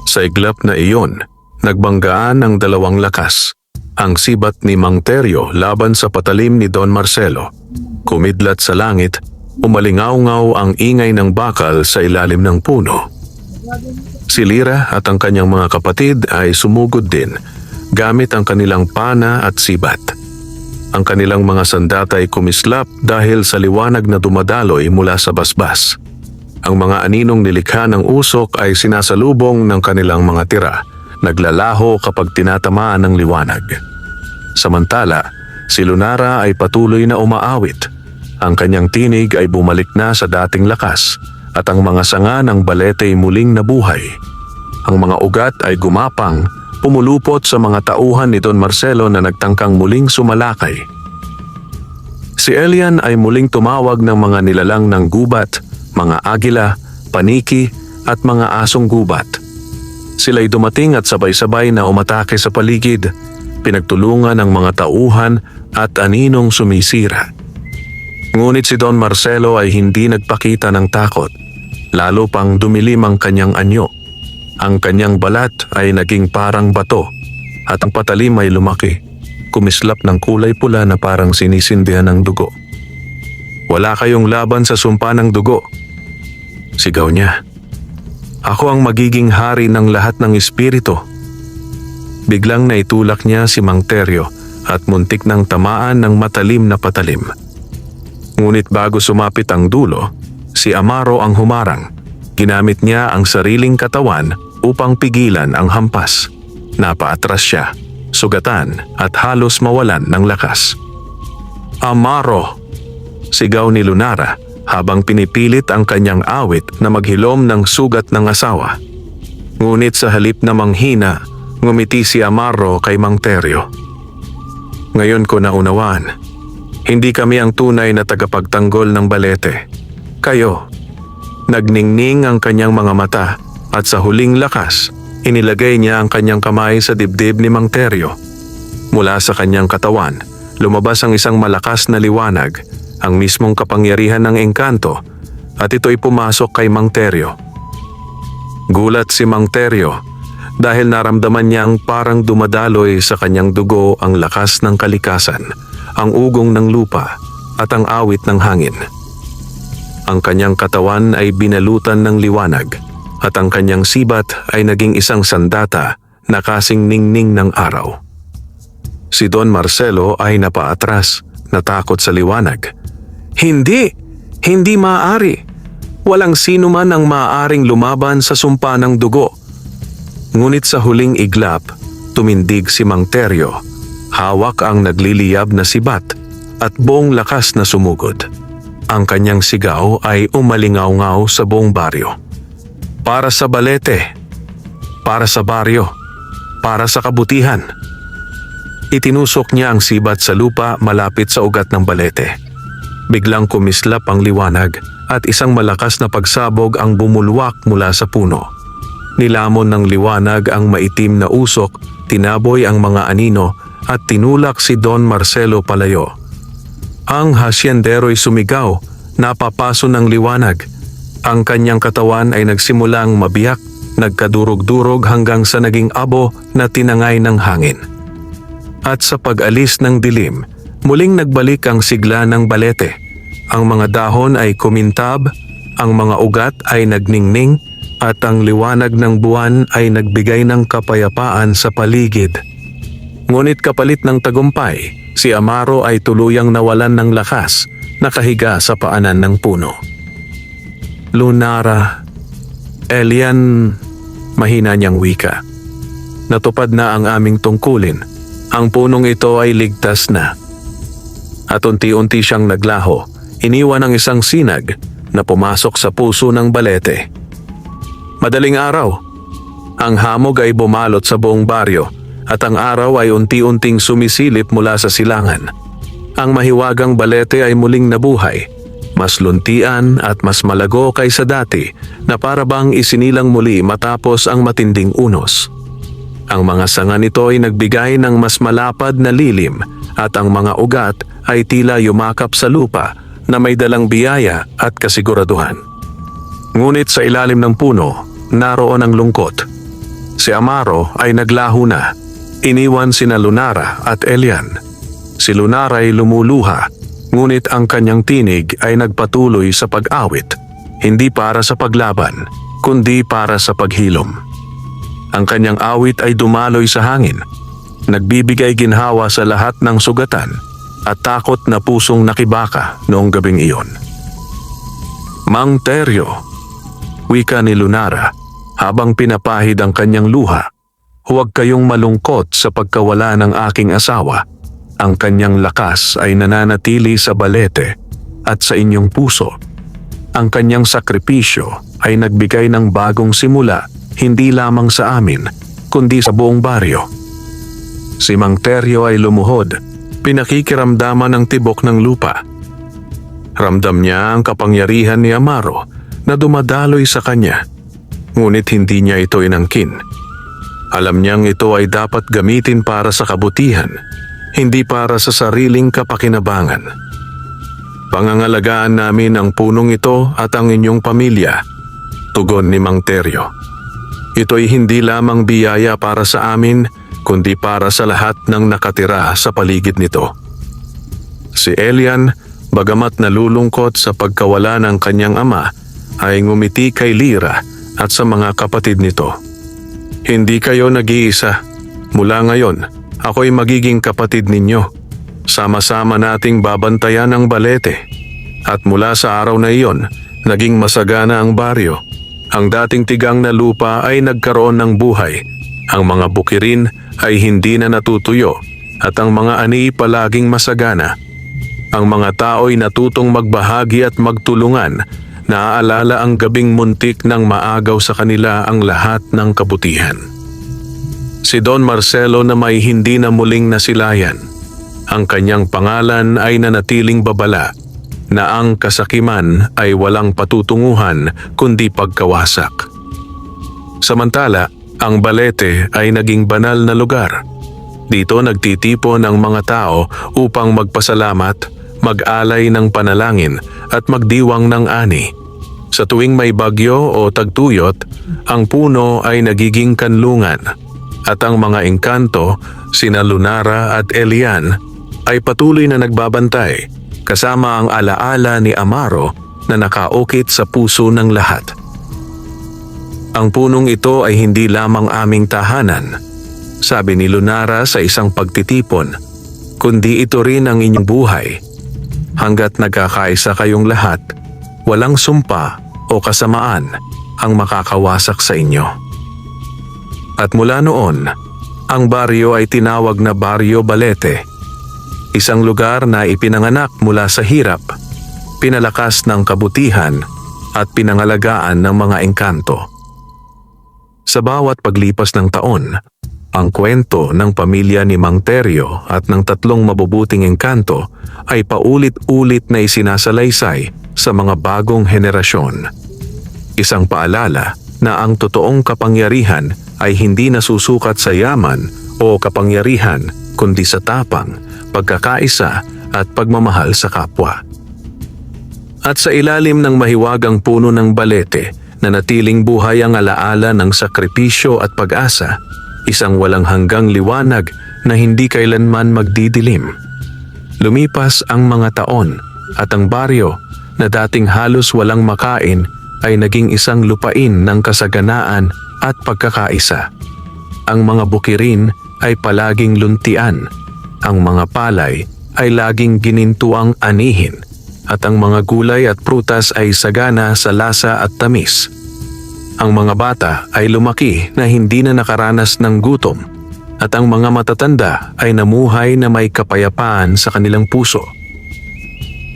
Sa iglap na iyon, nagbanggaan ang dalawang lakas. Ang sibat ni Mang Teryo laban sa patalim ni Don Marcelo. Kumidlat sa langit, umalingaw-ngaw ang ingay ng bakal sa ilalim ng puno. Si Lira at ang kanyang mga kapatid ay sumugod din, gamit ang kanilang pana at sibat. Ang kanilang mga sandata ay kumislap dahil sa liwanag na dumadaloy mula sa basbas. Ang mga aninong nilikha ng usok ay sinasalubong ng kanilang mga tira, naglalaho kapag tinatamaan ng liwanag. Samantala, si Lunara ay patuloy na umaawit. Ang kanyang tinig ay bumalik na sa dating lakas at ang mga sanga ng Balete ay muling nabuhay. Ang mga ugat ay gumapang, pumulupot sa mga tauhan ni Don Marcelo na nagtangkang muling sumalakay. Si Elian ay muling tumawag ng mga nilalang ng gubat, mga agila, paniki at mga asong gubat. Sila'y dumating at sabay-sabay na umatake sa paligid, pinagtulungan ng mga tauhan at aninong sumisira. Ngunit si Don Marcelo ay hindi nagpakita ng takot, lalo pang dumilim ang kanyang anyo. Ang kanyang balat ay naging parang bato at ang patalim ay lumaki, kumislap ng kulay pula na parang sinisindihan ng dugo. "Wala kayong laban sa sumpa ng dugo," sigaw niya. "Ako ang magiging hari ng lahat ng espiritu." Biglang naitulak niya si Mang Teryo at muntik ng tamaan ng matalim na patalim. Ngunit bago sumapit ang dulo, si Amaro ang humarang. Ginamit niya ang sariling katawan upang pigilan ang hampas. Napaatras siya, sugatan at halos mawalan ng lakas. "Amaro!" sigaw ni Lunara habang pinipilit ang kanyang awit na maghilom ng sugat ng asawa. Ngunit sa halip na manghina, ngumiti si Amaro kay Mang Teryo. "Ngayon ko naunawaan, hindi kami ang tunay na tagapagtanggol ng balete. Kayo." Nagningning ang kanyang mga mata at sa huling lakas, inilagay niya ang kanyang kamay sa dibdib ni Mang Teryo. Mula sa kanyang katawan, lumabas ang isang malakas na liwanag, ang mismong kapangyarihan ng engkanto, at ito'y pumasok kay Mang Teryo. Gulat si Mang Teryo dahil naramdaman niyang parang dumadaloy sa kanyang dugo ang lakas ng kalikasan, ang ugong ng lupa at ang awit ng hangin. Ang kanyang katawan ay binalutan ng liwanag at ang kanyang sibat ay naging isang sandata na kasing ningning ng araw. Si Don Marcelo ay napaatras, natakot sa liwanag. Hindi! Hindi maaari! Walang sino man ang maaaring lumaban sa sumpa ng dugo. Ngunit sa huling iglap, tumindig si Mang Teryo. Hawak ang nagliliyab na sibat at buong lakas na sumugod. Ang kanyang sigaw ay umalingaw-ngaw sa buong baryo. Para sa balete, para sa baryo, para sa kabutihan. Itinusok niya ang sibat sa lupa malapit sa ugat ng balete. Biglang kumislap ang liwanag at isang malakas na pagsabog ang bumulwak mula sa puno. Nilamon ng liwanag ang maitim na usok, tinaboy ang mga anino at tinulak si Don Marcelo palayo. Ang hasyendero'y sumigaw, napapaso ng liwanag. Ang kanyang katawan ay nagsimulang mabiyak, nagkadurog-durog hanggang sa naging abo na tinangay ng hangin. At sa pag-alis ng dilim, muling nagbalik ang sigla ng balete. Ang mga dahon ay kumintab, ang mga ugat ay nagningning, at ang liwanag ng buwan ay nagbigay ng kapayapaan sa paligid. Ngunit kapalit ng tagumpay, si Amaro ay tuluyang nawalan ng lakas, nakahiga sa paanan ng puno. "Lunara, Elian," mahina niyang wika. "Natupad na ang aming tungkulin. Ang punong ito ay ligtas na." At unti-unti siyang naglaho, iniwan ang isang sinag na pumasok sa puso ng balete. Madaling araw, ang hamog ay bumalot sa buong baryo at ang araw ay unti-unting sumisilip mula sa silangan. Ang mahiwagang balete ay muling nabuhay, mas luntian at mas malago kaysa dati na para bang isinilang muli matapos ang matinding unos. Ang mga sanga nito ay nagbigay ng mas malapad na lilim at ang mga ugat ay tila yumakap sa lupa na may dalang biyaya at kasiguraduhan. Ngunit sa ilalim ng puno, naroon ang lungkot. Si Amaro ay naglaho na. Iniwan sina Lunara at Elian. Si Lunara ay lumuluha, ngunit ang kanyang tinig ay nagpatuloy sa pag-awit, hindi para sa paglaban, kundi para sa paghilom. Ang kanyang awit ay dumaloy sa hangin, nagbibigay ginhawa sa lahat ng sugatan at takot na pusong nakibaka noong gabing iyon. "Mang Teryo," wika ni Lunara habang pinapahid ang kanyang luha, "huwag kayong malungkot sa pagkawala ng aking asawa. Ang kanyang lakas ay nananatili sa balete at sa inyong puso. Ang kanyang sakripisyo ay nagbigay ng bagong simula hindi lamang sa amin, kundi sa buong baryo." Si Mang Teryo ay lumuhod, pinakikiramdaman ang tibok ng lupa. Ramdam niya ang kapangyarihan ni Amaro na dumadaloy sa kanya, ngunit hindi niya ito inangkin. Alam niyang ito ay dapat gamitin para sa kabutihan, hindi para sa sariling kapakinabangan. "Pangangalagaan namin ang punong ito at ang inyong pamilya," tugon ni Mang Teryo. "Ito'y hindi lamang biyaya para sa amin, kundi para sa lahat ng nakatira sa paligid nito." Si Elian, bagamat nalulungkot sa pagkawala ng kanyang ama, ay ngumiti kay Lira at sa mga kapatid nito. "Hindi kayo nag-iisa. Mula ngayon, ako'y magiging kapatid ninyo. Sama-sama nating babantayan ang balete. At mula sa araw na iyon, naging masagana ang baryo. Ang dating tigang na lupa ay nagkaroon ng buhay. Ang mga bukirin ay hindi na natutuyo at ang mga ani palaging masagana. Ang mga tao'y natutong magbahagi at magtulungan. Naaalala ang gabing muntik nang maagaw sa kanila ang lahat ng kabutihan. Si Don Marcelo na may hindi na muling nasilayan. Ang kanyang pangalan ay nanatiling babala na ang kasakiman ay walang patutunguhan kundi pagkawasak. Samantala, ang Balete ay naging banal na lugar. Dito nagtitipon ang mga tao upang magpasalamat, mag-alay ng panalangin at magdiwang ng ani. Sa tuwing may bagyo o tagtuyot, ang puno ay nagiging kanlungan at ang mga engkanto, sina Lunara at Elian, ay patuloy na nagbabantay kasama ang alaala ni Amaro na nakaukit sa puso ng lahat. Ang punong ito ay hindi lamang aming tahanan, sabi ni Lunara sa isang pagtitipon, kundi ito rin ang inyong buhay. Hanggat nagkakaisa kayong lahat, walang sumpa o kasamaan ang makakawasak sa inyo. At mula noon, ang baryo ay tinawag na Baryo Balete. Isang lugar na ipinanganak mula sa hirap, pinalakas ng kabutihan at pinangalagaan ng mga engkanto. Sa bawat paglipas ng taon, ang kwento ng pamilya ni Mang Teryo at ng 3 mabubuting engkanto ay paulit-ulit na isinasalaysay sa mga bagong henerasyon. Isang paalala na ang totoong kapangyarihan ay hindi nasusukat sa yaman o kapangyarihan kundi sa tapang, pagkakaisa at pagmamahal sa kapwa. At sa ilalim ng mahiwagang puno ng Balete, nanatiling buhay ang alaala ng sakripisyo at pag-asa, isang walang hanggang liwanag na hindi kailanman magdidilim. Lumipas ang mga taon at ang baryo na dating halos walang makain ay naging isang lupain ng kasaganaan at pagkakaisa. Ang mga bukirin ay palaging luntian, ang mga palay ay laging ginintuang anihin, at ang mga gulay at prutas ay sagana sa lasa at tamis. Ang mga bata ay lumaki na hindi na nakaranas ng gutom, at ang mga matatanda ay namuhay na may kapayapaan sa kanilang puso.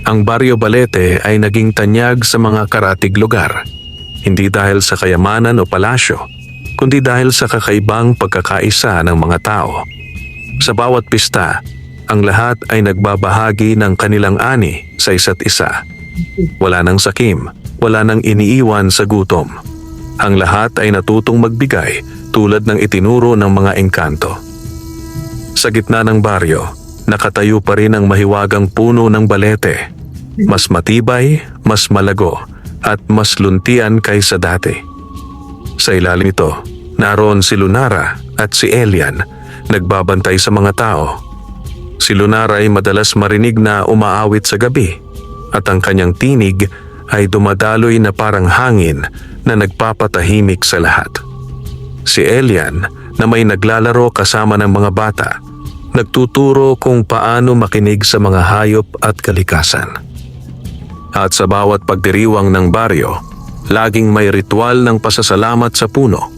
Ang Baryo Balete ay naging tanyag sa mga karatig lugar, hindi dahil sa kayamanan o palasyo, kundi dahil sa kakaibang pagkakaisa ng mga tao. Sa bawat pista, ang lahat ay nagbabahagi ng kanilang ani sa isa't isa. Wala nang sakim, wala nang iniiwan sa gutom. Ang lahat ay natutong magbigay tulad ng itinuro ng mga engkanto. Sa gitna ng baryo, nakatayo pa rin ang mahiwagang puno ng Balete. Mas matibay, mas malago, at mas luntian kaysa dati. Sa ilalim ito, naroon si Lunara at si Elian, nagbabantay sa mga tao. Si Lunara ay madalas marinig na umaawit sa gabi, at ang kanyang tinig ay dumadaloy na parang hangin na nagpapatahimik sa lahat. Si Elian, na may naglalaro kasama ng mga bata, nagtuturo kung paano makinig sa mga hayop at kalikasan. At sa bawat pagdiriwang ng baryo, laging may ritual ng pasasalamat sa puno.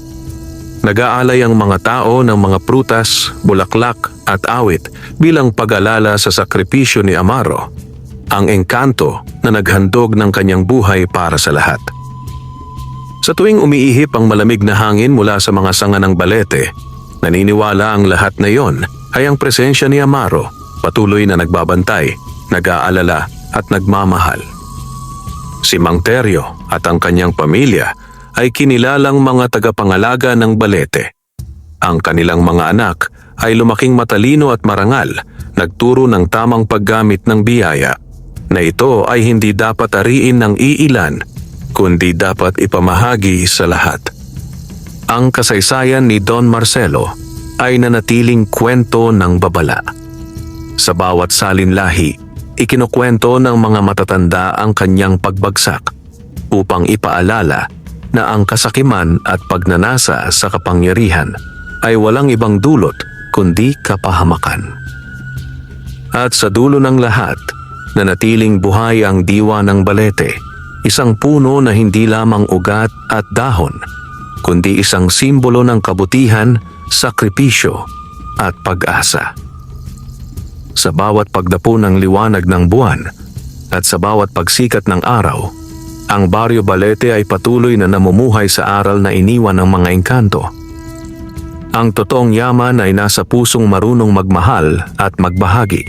Nag-aalay ang mga tao ng mga prutas, bulaklak at awit bilang pag-alala sa sakripisyo ni Amaro, ang engkanto na naghandog ng kanyang buhay para sa lahat. Sa tuwing umiihip ang malamig na hangin mula sa mga sanga ng Balete, naniniwala ang lahat na iyon ay ang presensya ni Amaro, patuloy na nagbabantay, nag-aalala at nagmamahal. Si Mang Teryo at ang kanyang pamilya ay kinilalang mga tagapangalaga ng Balete. Ang kanilang mga anak ay lumaking matalino at marangal, nagturo ng tamang paggamit ng biyaya, na ito ay hindi dapat ariin ng iilan, kundi dapat ipamahagi sa lahat. Ang kasaysayan ni Don Marcelo ay nanatiling kwento ng babala. Sa bawat salinlahi, ikinukwento ng mga matatanda ang kanyang pagbagsak upang ipaalala na ang kasakiman at pagnanasa sa kapangyarihan ay walang ibang dulot kundi kapahamakan. At sa dulo ng lahat, nanatiling buhay ang diwa ng Balete, isang puno na hindi lamang ugat at dahon, kundi isang simbolo ng kabutihan, sakripisyo at pag-asa. Sa bawat pagdapo ng liwanag ng buwan at sa bawat pagsikat ng araw, ang Baryo Balete ay patuloy na namumuhay sa aral na iniwan ng mga engkanto. Ang totoong yaman ay nasa pusong marunong magmahal at magbahagi.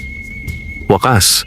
Wakas,